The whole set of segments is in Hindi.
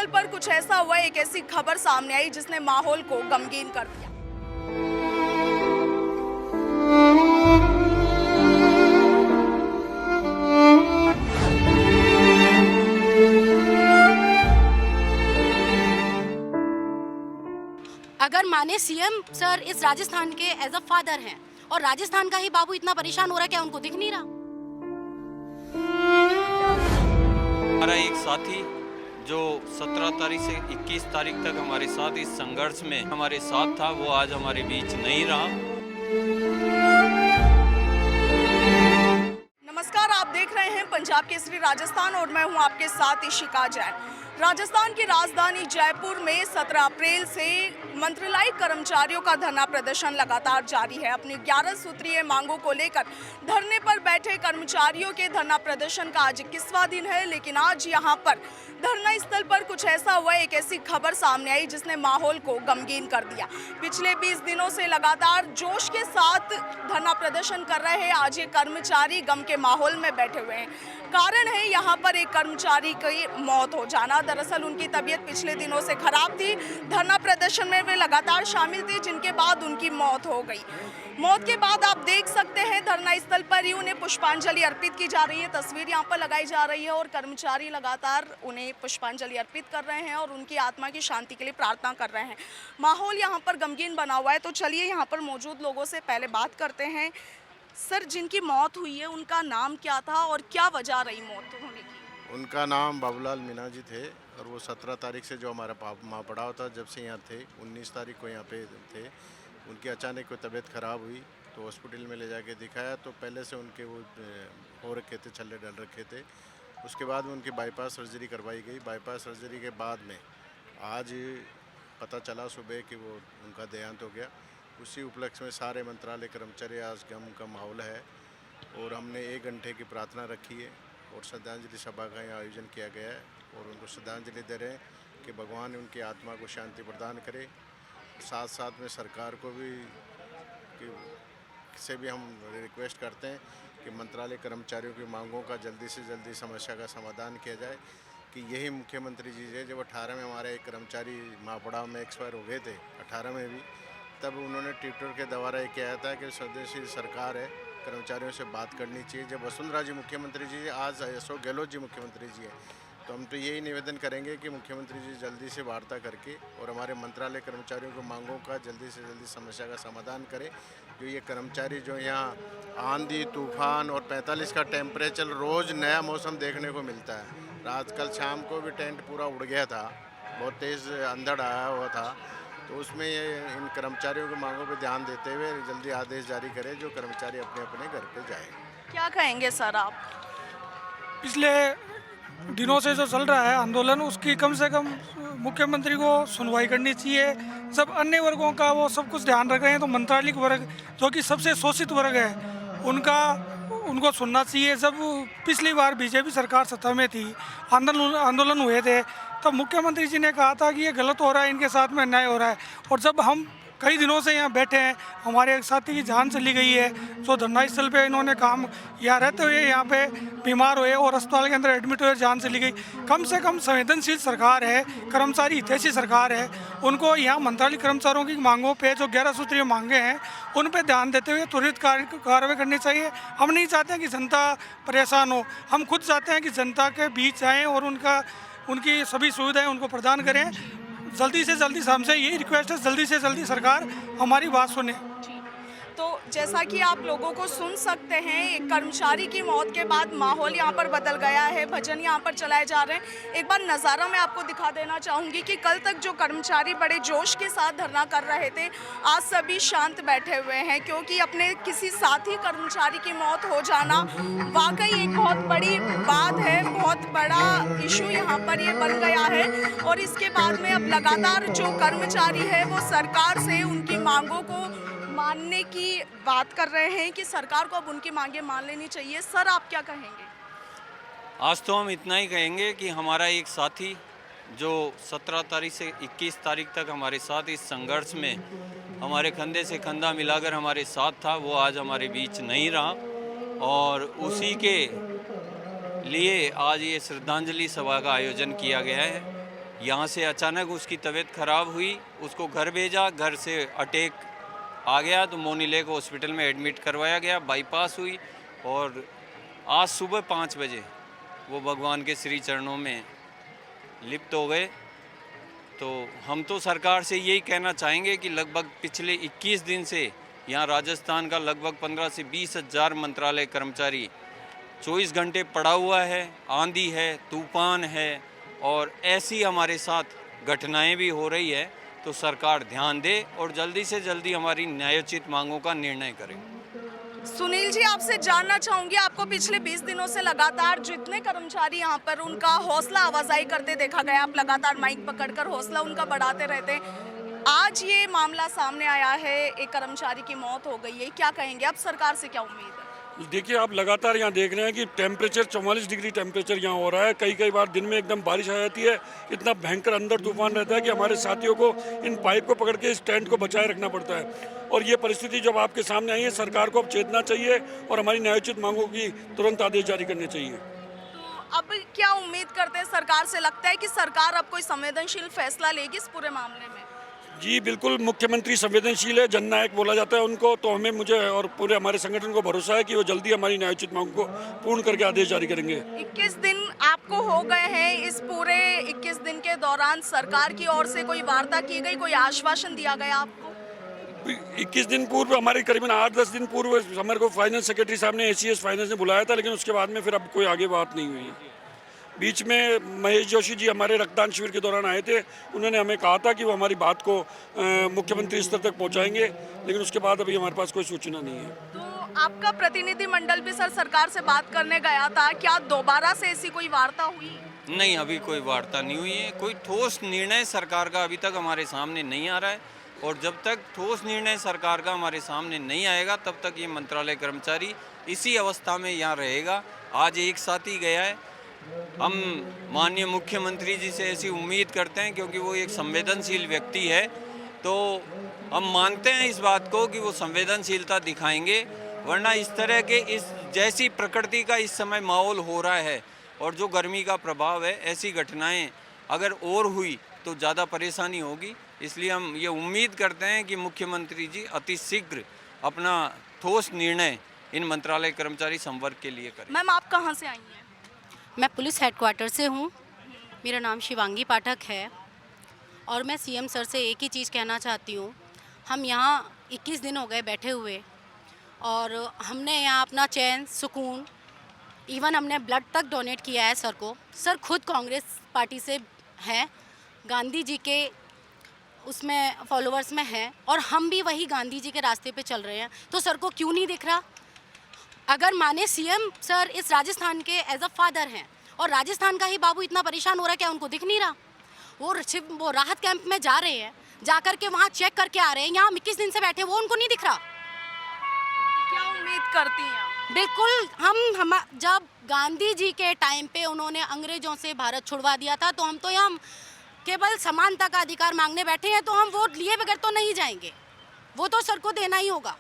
पर कुछ ऐसा हुआ, एक ऐसी खबर सामने आई जिसने माहौल को गमगीन कर दिया। अगर माने सीएम सर इस राजस्थान के एज अ फादर हैं और राजस्थान का ही बाबू इतना परेशान हो रहा है, क्या उनको दिख नहीं रहा? हमारा एक साथी जो 17 तारीख से 21 तारीख तक हमारे साथ इस संघर्ष में हमारे साथ था, वो आज हमारे बीच नहीं रहा। नमस्कार, आप देख रहे हैं पंजाब केसरी राजस्थान और मैं हूं आपके साथ इशिका जैन। राजस्थान की राजधानी जयपुर में 17 अप्रैल से मंत्रालय कर्मचारियों का धरना प्रदर्शन लगातार जारी है। अपनी 11 सूत्रीय मांगों को लेकर धरने पर बैठे कर्मचारियों के धरना प्रदर्शन का आज 21वां दिन है, लेकिन आज यहां पर धरना स्थल पर कुछ ऐसा हुआ, एक ऐसी खबर सामने आई जिसने माहौल को गमगीन कर दिया। पिछले 20 दिनों से लगातार जोश के साथ धरना प्रदर्शन कर रहे हैं आज ये कर्मचारी गम के माहौल में बैठे हुए हैं। कारण है यहाँ पर एक कर्मचारी की मौत हो जाना। दरअसल उनकी तबीयत पिछले दिनों से खराब थी, धरना प्रदर्शन में वे लगातार शामिल थे, जिनके बाद उनकी मौत हो गई। मौत के बाद आप देख सकते हैं धरना स्थल पर ही उन्हें पुष्पांजलि अर्पित की जा रही है, तस्वीर यहाँ पर लगाई जा रही है और कर्मचारी लगातार उन्हें पुष्पांजलि अर्पित कर रहे हैं और उनकी आत्मा की शांति के लिए प्रार्थना कर रहे हैं। माहौल यहाँ पर गमगीन बना हुआ है, तो चलिए यहाँ पर मौजूद लोगों से पहले बात करते हैं। सर, जिनकी मौत हुई है उनका नाम क्या था और क्या वजह रही मौत होने की? उनका नाम बाबूलाल मीना जी थे और वो 17 तारीख से जो हमारा माँ पड़ाव था जब से यहाँ थे, 19 तारीख को यहाँ पे थे। उनकी अचानक कोई तबीयत ख़राब हुई तो हॉस्पिटल में ले जाके दिखाया, तो पहले से उनके वो हो रखे थे, छल्ले डल रखे थे। उसके बाद में उनकी बाईपास सर्जरी करवाई गई। बाईपास सर्जरी के बाद में आज पता चला सुबह कि वो उनका देहांत हो गया। उसी उपलक्ष्य में सारे मंत्रालय कर्मचारी आज गम का माहौल है और हमने 1 घंटे की प्रार्थना रखी है और श्रद्धांजलि सभा का यहाँ आयोजन किया गया है और उनको श्रद्धांजलि दे रहे हैं कि भगवान उनकी आत्मा को शांति प्रदान करे। साथ साथ में सरकार को भी से भी हम रिक्वेस्ट करते हैं कि मंत्रालय कर्मचारियों की मांगों का जल्दी से जल्दी समस्या का समाधान किया जाए। कि यही मुख्यमंत्री जी है, जब 18 में हमारे एक कर्मचारी मापड़ाव में एक्सपायर हो गए थे, 18 में भी, तब उन्होंने ट्विटर के द्वारा ये किया था कि स्वदेशी सरकार है, कर्मचारियों से बात करनी चाहिए। जब वसुंधरा जी मुख्यमंत्री जी, आज अशोक गहलोत जी मुख्यमंत्री जी हैं, तो हम तो यही निवेदन करेंगे कि मुख्यमंत्री जी जल्दी से वार्ता करके और हमारे मंत्रालय कर्मचारियों की मांगों का जल्दी से जल्दी समस्या का समाधान करें। जो ये कर्मचारी जो यहाँ आंधी तूफान और 45 का टेम्परेचर, रोज़ नया मौसम देखने को मिलता है। रात कल शाम को भी टेंट पूरा उड़ गया था, बहुत तेज़ अंधड़ आया हुआ था, तो उसमें ये इन कर्मचारियों की मांगों पर ध्यान देते हुए जल्दी आदेश जारी करें जो कर्मचारी अपने अपने घर पे जाएं। क्या कहेंगे सर आप? पिछले दिनों से जो चल रहा है आंदोलन, उसकी कम से कम मुख्यमंत्री को सुनवाई करनी चाहिए। सब अन्य वर्गों का वो सब कुछ ध्यान रख रहे हैं, तो मंत्रालय वर्ग जो कि सबसे शोषित वर्ग है उनको सुनना चाहिए। जब पिछली बार बीजेपी सरकार सत्ता में थी, आंदोलन हुए थे, तब मुख्यमंत्री जी ने कहा था कि ये गलत हो रहा है, इनके साथ में अन्याय हो रहा है। और जब हम कई दिनों से यहाँ बैठे हैं, हमारे एक साथी की जान चली गई है, जो धरना स्थल पे इन्होंने काम यहाँ रहते हुए यहाँ पे बीमार हुए और अस्पताल के अंदर एडमिट हुए, जान चली गई। कम से कम संवेदनशील सरकार है, कर्मचारी हितैषी सरकार है, उनको यहाँ मंत्रालय कर्मचारियों की मांगों पे जो 11 सूत्रीय मांगे हैं उन पे ध्यान देते हुए त्वरित कार्रवाई करनी चाहिए। हम नहीं चाहते हैं कि जनता परेशान हो, हम खुद चाहते हैं कि जनता के बीच आएँ और उनकी सभी सुविधाएँ उनको प्रदान करें। जल्दी से जल्दी, हमसे यही रिक्वेस्ट है, जल्दी से जल्दी सरकार हमारी बात सुने। तो जैसा कि आप लोगों को सुन सकते हैं, एक कर्मचारी की मौत के बाद माहौल यहाँ पर बदल गया है, भजन यहाँ पर चलाए जा रहे हैं। एक बार नज़ारा मैं आपको दिखा देना चाहूँगी कि कल तक जो कर्मचारी बड़े जोश के साथ धरना कर रहे थे, आज सभी शांत बैठे हुए हैं, क्योंकि अपने किसी साथी कर्मचारी की मौत हो जाना वाकई एक बहुत बड़ी बात है, बहुत बड़ा इशू यहाँ पर ये बन गया है। और इसके बाद में अब लगातार जो कर्मचारी है वो सरकार से उनकी मांगों को मानने की बात कर रहे हैं कि सरकार को अब उनकी मांगे मान लेनी चाहिए। सर, आप क्या कहेंगे? आज तो हम इतना ही कहेंगे कि हमारा एक साथी जो 17 तारीख से 21 तारीख तक हमारे साथ इस संघर्ष में हमारे कंधे से कंधा मिलाकर हमारे साथ था, वो आज हमारे बीच नहीं रहा और उसी के लिए आज ये श्रद्धांजलि सभा का आयोजन किया गया है यहाँ से अचानक उसकी तबीयत खराब हुई, उसको घर भेजा, घर से अटैक आ गया तो मोनी लेक हॉस्पिटल में एडमिट करवाया गया, बाईपास हुई और आज सुबह 5 बजे वो भगवान के श्री चरणों में लिप्त हो गए। तो हम तो सरकार से यही कहना चाहेंगे कि लगभग पिछले 21 दिन से यहाँ राजस्थान का लगभग 15 से 20 हज़ार मंत्रालय कर्मचारी 24 घंटे पड़ा हुआ है, आंधी है, तूफान है और ऐसी हमारे साथ घटनाएं भी हो रही है। तो सरकार ध्यान दे और जल्दी से जल्दी हमारी न्यायोचित मांगों का निर्णय करे। सुनील जी, आपसे जानना चाहूंगी, आपको पिछले 20 दिनों से लगातार जितने कर्मचारी यहाँ पर उनका हौसला आवाजाही करते देखा गया, आप लगातार माइक पकड़कर हौसला उनका बढ़ाते रहते हैं। आज ये मामला सामने आया है, एक कर्मचारी की मौत हो गई है, क्या कहेंगे आप? सरकार से क्या उम्मीद है? देखिए, आप लगातार यहाँ देख रहे हैं कि टेम्परेचर 44 डिग्री टेम्परेचर यहाँ हो रहा है। कई बार दिन में एकदम बारिश आ जाती है, इतना भयंकर अंदर तूफान रहता है कि हमारे साथियों को इन पाइप को पकड़ के इस टेंट को बचाए रखना पड़ता है। और ये परिस्थिति जब आपके सामने आई है, सरकार को अब चेतना चाहिए और हमारी न्यायोचित मांगों की तुरंत आदेश जारी करने चाहिए। तो अब क्या उम्मीद करते हैं सरकार से? लगता है कि सरकार अब कोई संवेदनशील फैसला लेगी इस पूरे मामले में? जी बिल्कुल, मुख्यमंत्री संवेदनशील है, जननायक बोला जाता है उनको, तो हमें मुझे और पूरे हमारे संगठन को भरोसा है कि वो जल्दी हमारी न्यायोचित मांग को पूर्ण करके आदेश जारी करेंगे। 21 दिन आपको हो गए हैं, इस पूरे 21 दिन के दौरान सरकार की ओर से कोई वार्ता की गई, कोई आश्वासन दिया गया आपको? 21 दिन पूर्व, हमारे करीबन 8-10 दिन पूर्व हमारे को फाइनेंस सेक्रेटरी साहब ने, ACS फाइनेंस ने बुलाया था, लेकिन उसके बाद में फिर अब कोई आगे बात नहीं हुई। बीच में महेश जोशी जी हमारे रक्तदान शिविर के दौरान आए थे, उन्होंने हमें कहा था कि वो हमारी बात को मुख्यमंत्री स्तर तक पहुंचाएंगे, लेकिन उसके बाद अभी हमारे पास कोई सूचना नहीं है। तो आपका प्रतिनिधि मंडल भी सर सरकार से बात करने गया था, क्या दोबारा से ऐसी कोई वार्ता हुई? नहीं, अभी कोई वार्ता नहीं हुई है। कोई ठोस निर्णय सरकार का अभी तक हमारे सामने नहीं आ रहा है और जब तक ठोस निर्णय सरकार का हमारे सामने नहीं आएगा तब तक ये मंत्रालय कर्मचारी इसी अवस्था में यहाँ रहेगा। आज एक साथी गया है, हम माननीय मुख्यमंत्री जी से ऐसी उम्मीद करते हैं क्योंकि वो एक संवेदनशील व्यक्ति है, तो हम मानते हैं इस बात को कि वो संवेदनशीलता दिखाएंगे, वरना इस तरह के इस जैसी प्रकृति का इस समय माहौल हो रहा है और जो गर्मी का प्रभाव है, ऐसी घटनाएं अगर और हुई तो ज़्यादा परेशानी होगी। इसलिए हम ये उम्मीद करते हैं कि मुख्यमंत्री जी अति शीघ्र अपना ठोस निर्णय इन मंत्रालय कर्मचारी संवर्ग के लिए करें। मैम, आप कहाँ से आई हैं? मैं पुलिस हेडक्वार्टर से हूँ, मेरा नाम शिवांगी पाठक है और मैं CM सर से एक ही चीज़ कहना चाहती हूँ। हम यहाँ 21 दिन हो गए बैठे हुए और हमने यहाँ अपना चैन, सुकून, इवन हमने ब्लड तक डोनेट किया है सर को। सर खुद कांग्रेस पार्टी से हैं, गांधी जी के उसमें फॉलोअर्स में हैं और हम भी वही गांधी जी के रास्ते पे चल रहे हैं, तो सर को क्यों नहीं दिख रहा? अगर माने CM सर इस राजस्थान के एज अ फादर हैं और राजस्थान का ही बाबू इतना परेशान हो रहा है, क्या उनको दिख नहीं रहा? वो राहत कैंप में जा रहे हैं, जा करके वहाँ चेक करके आ रहे हैं, यहाँ हम 21 दिन से बैठे, वो उनको नहीं दिख रहा। क्या उम्मीद करती हैं? बिल्कुल, हम जब गांधी जी के टाइम पे उन्होंने अंग्रेजों से भारत छुड़वा दिया था, तो हम तो यहाँ केवल समानता का अधिकार मांगने बैठे हैं, तो हम वोट लिए बगैर तो नहीं जाएंगे, वो तो सर को देना ही होगा।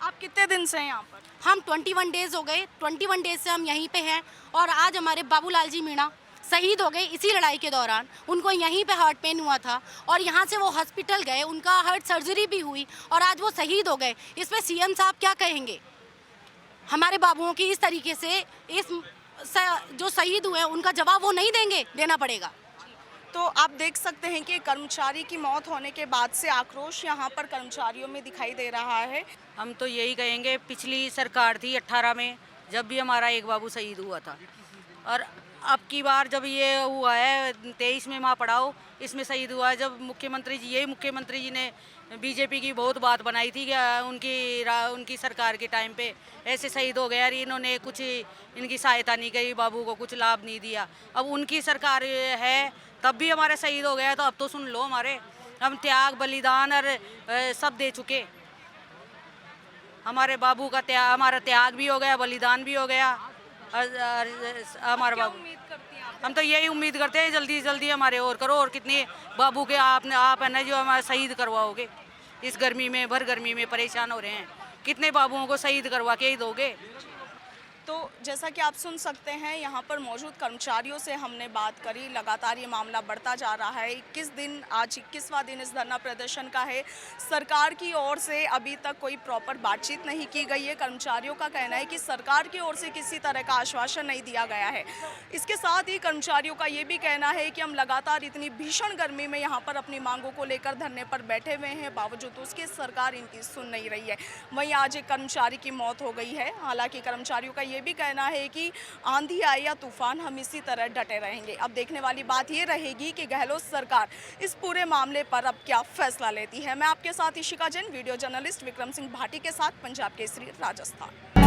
आप कितने दिन से हैं यहाँ पर? हम 21 डेज़ हो गए, 21 डेज़ से हम यहीं पे हैं और आज हमारे बाबूलाल जी मीणा शहीद हो गए इसी लड़ाई के दौरान। उनको यहीं पे हार्ट पेन हुआ था और यहाँ से वो हॉस्पिटल गए, उनका हार्ट सर्जरी भी हुई और आज वो शहीद हो गए। इस पे CM साहब क्या कहेंगे? हमारे बाबुओं की इस तरीके से जो शहीद हुए हैं उनका जवाब वो नहीं देंगे, देना पड़ेगा। तो आप देख सकते हैं कि कर्मचारी की मौत होने के बाद से आक्रोश यहाँ पर कर्मचारियों में दिखाई दे रहा है। हम तो यही कहेंगे, पिछली सरकार थी 18 में, जब भी हमारा एक बाबू शहीद हुआ था, और अब की बार जब ये हुआ है 23 में माँ पढ़ाओ, इसमें शहीद हुआ है। जब यही मुख्यमंत्री जी ने बीजेपी की बहुत बात बनाई थी कि उनकी सरकार के टाइम पे ऐसे शहीद हो गए यार, इन्होंने कुछ इनकी सहायता नहीं करी, बाबू को कुछ लाभ नहीं दिया। अब उनकी सरकार है, तब भी हमारे शहीद हो गया, तो अब तो सुन लो, हम त्याग बलिदान और सब दे चुके। हमारे बाबू का हमारा त्याग भी हो गया, बलिदान भी हो गया। हमारे बाबू, हम तो यही उम्मीद करते हैं जल्दी से जल्दी हमारे और करो, और कितने बाबू के आप है ना जो हमारे शहीद करवाओगे। इस गर्मी में, भर गर्मी में परेशान हो रहे हैं, कितने बाबुओं को शहीद करवा के ही दोगे? तो जैसा कि आप सुन सकते हैं, यहाँ पर मौजूद कर्मचारियों से हमने बात करी। लगातार ये मामला बढ़ता जा रहा है। 21 दिन, आज 21वां दिन इस धरना प्रदर्शन का है। सरकार की ओर से अभी तक कोई प्रॉपर बातचीत नहीं की गई है। कर्मचारियों का कहना है कि सरकार की ओर से किसी तरह का आश्वासन नहीं दिया गया है। इसके साथ ही कर्मचारियों का ये भी कहना है कि हम लगातार इतनी भीषण गर्मी में यहाँ पर अपनी मांगों को लेकर धरने पर बैठे हुए हैं, बावजूद उसके सरकार इनकी सुन नहीं रही है। वहीं आज एक कर्मचारी की मौत हो गई है। हालांकि कर्मचारियों का ये भी कहना है कि आंधी आए या तूफान, हम इसी तरह डटे रहेंगे। अब देखने वाली बात ये रहेगी कि गहलोत सरकार इस पूरे मामले पर अब क्या फैसला लेती है। मैं आपके साथ इशिका जैन, वीडियो जर्नलिस्ट विक्रम सिंह भाटी के साथ, पंजाब केसरी, राजस्थान।